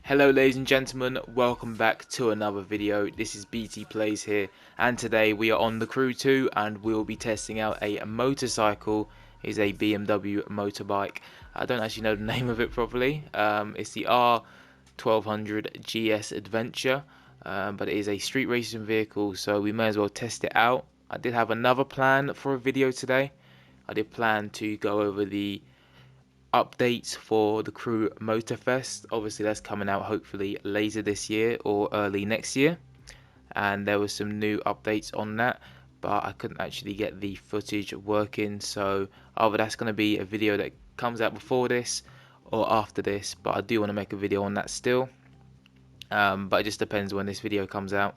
Hello ladies and gentlemen, welcome back to another video. This is BT Plays here, and today we are on the Crew 2 and we'll be testing out a motorcycle. It's a BMW motorbike. I don't actually know the name of it properly. It's the R1200GS Adventure, but it is a street racing vehicle, so we may as well test it out. I did have another plan for a video today. I did plan to go over the updates for the Crew Motorfest. Obviously that's coming out hopefully later this year or early next year, and there was some new updates on that, but I couldn't actually get the footage working, so either that's going to be a video that comes out before this or after this, but I do want to make a video on that still. But it just depends when this video comes out.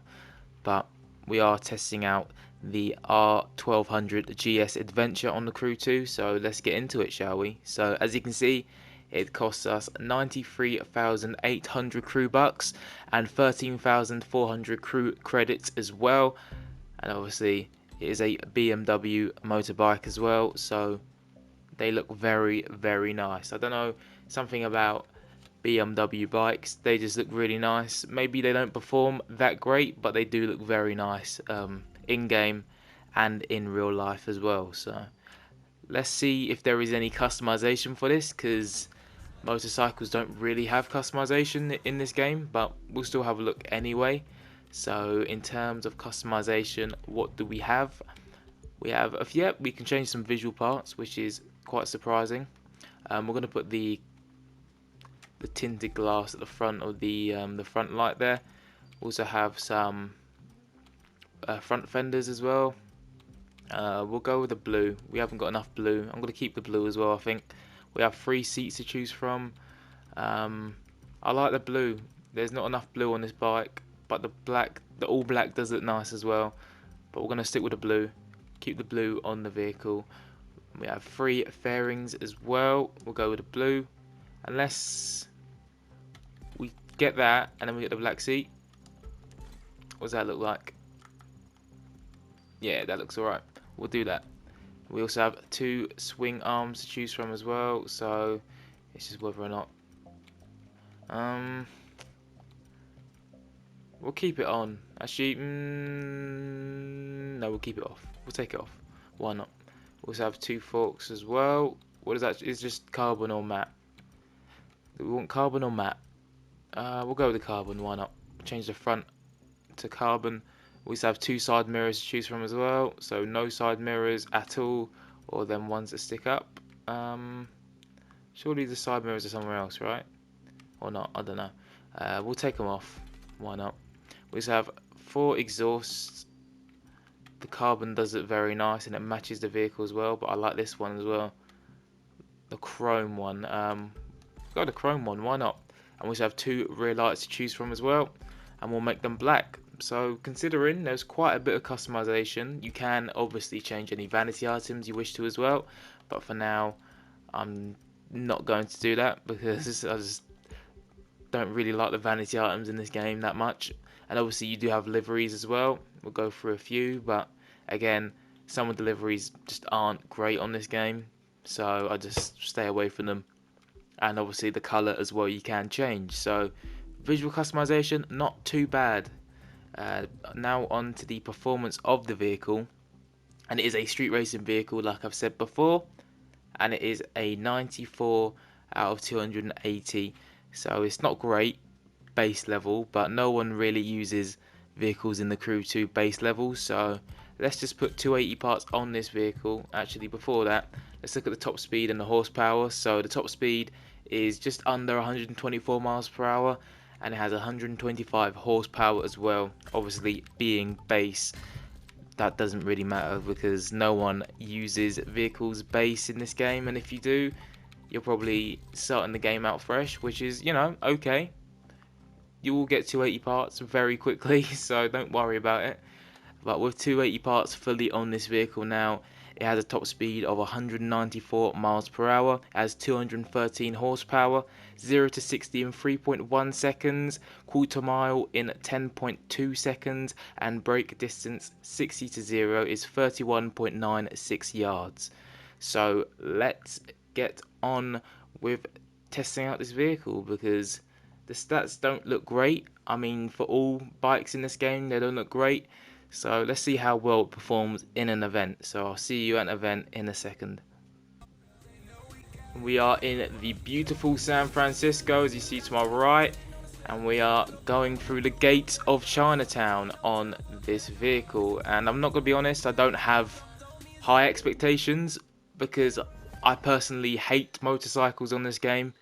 But we are testing out the R1200GS Adventure on the Crew 2, so let's get into it, shall we? So as you can see, it costs us 93,800 crew bucks and 13,400 crew credits as well, and obviously it is a BMW motorbike as well, so they look very nice. I don't know, something about BMW bikes, they just look really nice. Maybe they don't perform that great, but they do look very nice in game and in real life as well. So let's see if there is any customization for this, because motorcycles don't really have customization in this game, but we'll still have a look anyway. So in terms of customization, what do we have? We have we can change some visual parts, which is quite surprising. We're going to put the tinted glass at the front of the front light there. Also have some front fenders as well. We'll go with the blue. We haven't got enough blue. I'm going to keep the blue as well. I think we have 3 seats to choose from. I like the blue. There's not enough blue on this bike, but the all black does look nice as well. But we're going to stick with the blue. Keep the blue on the vehicle. We have 3 fairings as well. We'll go with the blue, unless we get that and then we get the black seat. What does that look like? Yeah, that looks alright. We'll do that. We also have 2 swing arms to choose from as well, so it's just whether or not we'll keep it on. Actually, no, we'll keep it off. We'll take it off. Why not? We also have 2 forks as well. What is that? It's just carbon or matte. Do we want carbon or matte? We'll go with the carbon. Why not? Change the front to carbon. We also have 2 side mirrors to choose from as well. So no side mirrors at all, or them ones that stick up. Surely the side mirrors are somewhere else, right? Or not? I don't know. We'll take them off. Why not? We also have 4 exhausts. The carbon does it very nice and it matches the vehicle as well, but I like this one as well. The chrome one. Got the chrome one, why not? And we also have 2 rear lights to choose from as well, and we'll make them black. So considering there's quite a bit of customization, you can obviously change any vanity items you wish to as well, but for now I'm not going to do that because I just don't really like the vanity items in this game that much. And obviously you do have liveries as well. We'll go through a few, but again, some of the liveries just aren't great on this game, so I just stay away from them. And obviously the colour as well you can change, so visual customization not too bad. Now on to the performance of the vehicle, and it is a street racing vehicle like I've said before, and it is a 94 out of 280, so it's not great base level, but no one really uses vehicles in the Crew 2 base level, so let's just put 280 parts on this vehicle. Actually, before that, let's look at the top speed and the horsepower. So the top speed is just under 124 miles per hour, and it has 125 horsepower as well. Obviously being base, that doesn't really matter because no one uses vehicles base in this game, and if you do, you're probably starting the game out fresh, which is, you know, okay. You will get 280 parts very quickly, so don't worry about it. But with 280 parts fully on this vehicle now, it has a top speed of 194 miles per hour, it has 213 horsepower, 0 to 60 in 3.1 seconds, quarter mile in 10.2 seconds, and brake distance 60 to 0 is 31.96 yards. So let's get on with testing out this vehicle, because The stats don't look great. I mean, for all bikes in this game, they don't look great. So let's see how well it performs in an event. So I'll see you at an event in a second. We are in the beautiful San Francisco, as you see to my right, and we are going through the gates of Chinatown on this vehicle. And I'm not going to be honest, I don't have high expectations because I personally hate motorcycles on this game.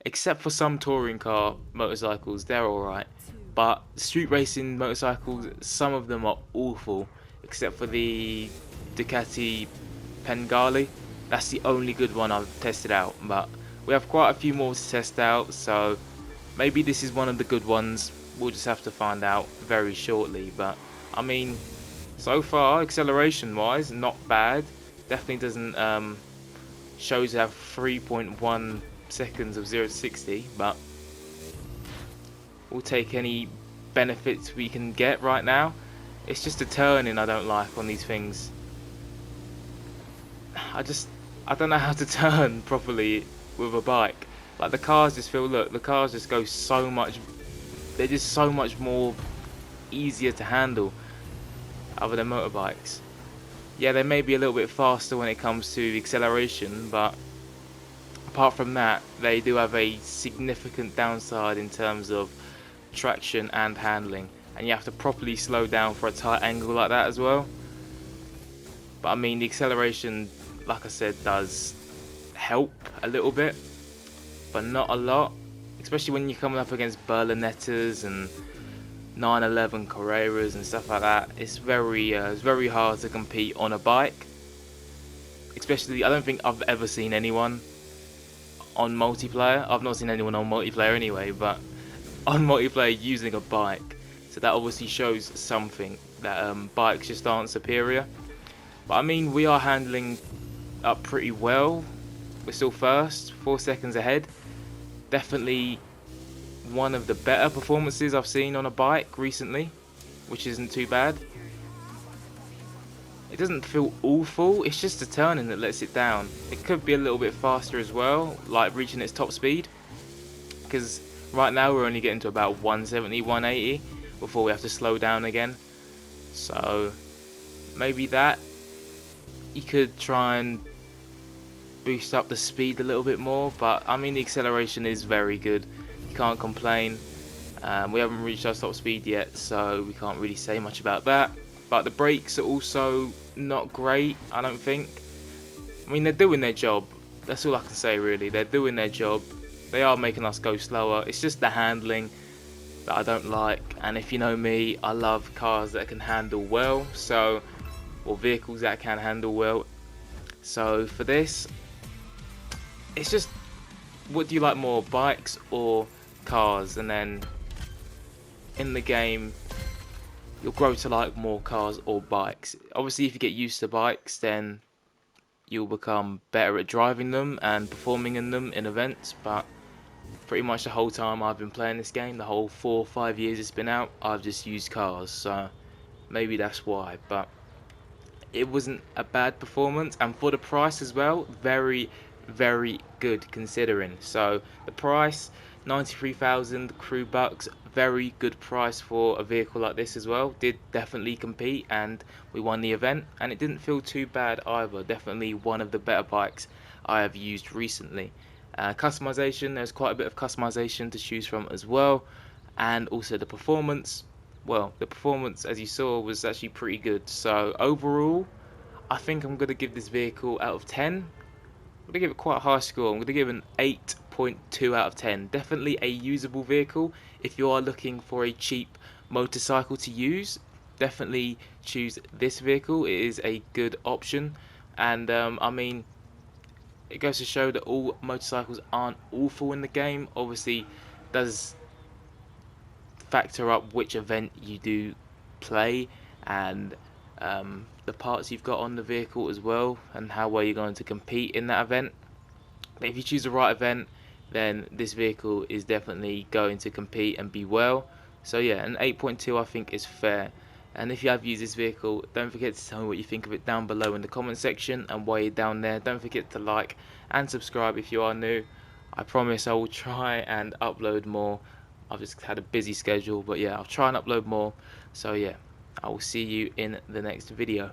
Except for some touring car motorcycles, they're alright. But street racing motorcycles, some of them are awful. Except for the Ducati Panigale. That's the only good one I've tested out. But we have quite a few more to test out, so maybe this is one of the good ones. We'll just have to find out very shortly. But I mean, so far, acceleration wise, not bad. Definitely doesn't shows to have 3.1 seconds of 0 to 60, but we'll take any benefits we can get right now. It's just the turning I don't like on these things. I don't know how to turn properly with a bike. Like the cars just feel, look, the cars just go so much, they're just so much more easier to handle other than motorbikes. Yeah, they may be a little bit faster when it comes to the acceleration, but apart from that, they do have a significant downside in terms of traction and handling, and you have to properly slow down for a tight angle like that as well. But I mean, the acceleration, like I said, does help a little bit, but not a lot, especially when you're coming up against Berlinettas and 911 Carreras and stuff like that. It's very hard to compete on a bike. Especially, I don't think I've ever seen anyone on multiplayer. I've not seen anyone on multiplayer anyway, but on multiplayer using a bike. So that obviously shows something, that bikes just aren't superior. But I mean, we are handling up pretty well. We're still first, 4 seconds ahead. Definitely one of the better performances I've seen on a bike recently, which isn't too bad. It doesn't feel awful, it's just the turning that lets it down. It could be a little bit faster as well, like reaching its top speed, because right now we're only getting to about 170, 180 before we have to slow down again. So maybe that, you could try and boost up the speed a little bit more, but I mean the acceleration is very good, you can't complain. We haven't reached our top speed yet, so we can't really say much about that. But the brakes are also not great, I don't think. I mean, they're doing their job, that's all I can say really. They're doing their job, they are making us go slower. It's just the handling that I don't like, and if you know me, I love cars that can handle well, so, or vehicles that can handle well. So for this, it's just, what do you like more, bikes or cars? And then in the game, you'll grow to like more cars or bikes. Obviously, if you get used to bikes, then you'll become better at driving them and performing in them in events. But pretty much the whole time I've been playing this game, the whole 4 or 5 years it's been out, I've just used cars, so maybe that's why. But it wasn't a bad performance, and for the price as well, very good considering. So the price, 93,000 crew bucks, very good price for a vehicle like this as well. Did definitely compete, and we won the event, and it didn't feel too bad either. Definitely one of the better bikes I have used recently. Customization, there's quite a bit of customization to choose from as well, and also the performance. Well, the performance, as you saw, was actually pretty good. So overall, I think I'm going to give this vehicle out of 10. I'm going to give it quite a high score. I'm going to give it an 8.2 out of 10. Definitely a usable vehicle. If you are looking for a cheap motorcycle to use, definitely choose this vehicle. It is a good option. And I mean, it goes to show that all motorcycles aren't awful in the game. Obviously, does factor up which event you do play, and the parts you've got on the vehicle as well, and how well you're going to compete in that event. But if you choose the right event, then this vehicle is definitely going to compete and be well. So yeah, an 8.2 I think is fair. And if you have used this vehicle, don't forget to tell me what you think of it down below in the comment section. And while you're down there, don't forget to like and subscribe if you are new. I promise I will try and upload more. I've just had a busy schedule, but yeah, I'll try and upload more. So yeah, I will see you in the next video.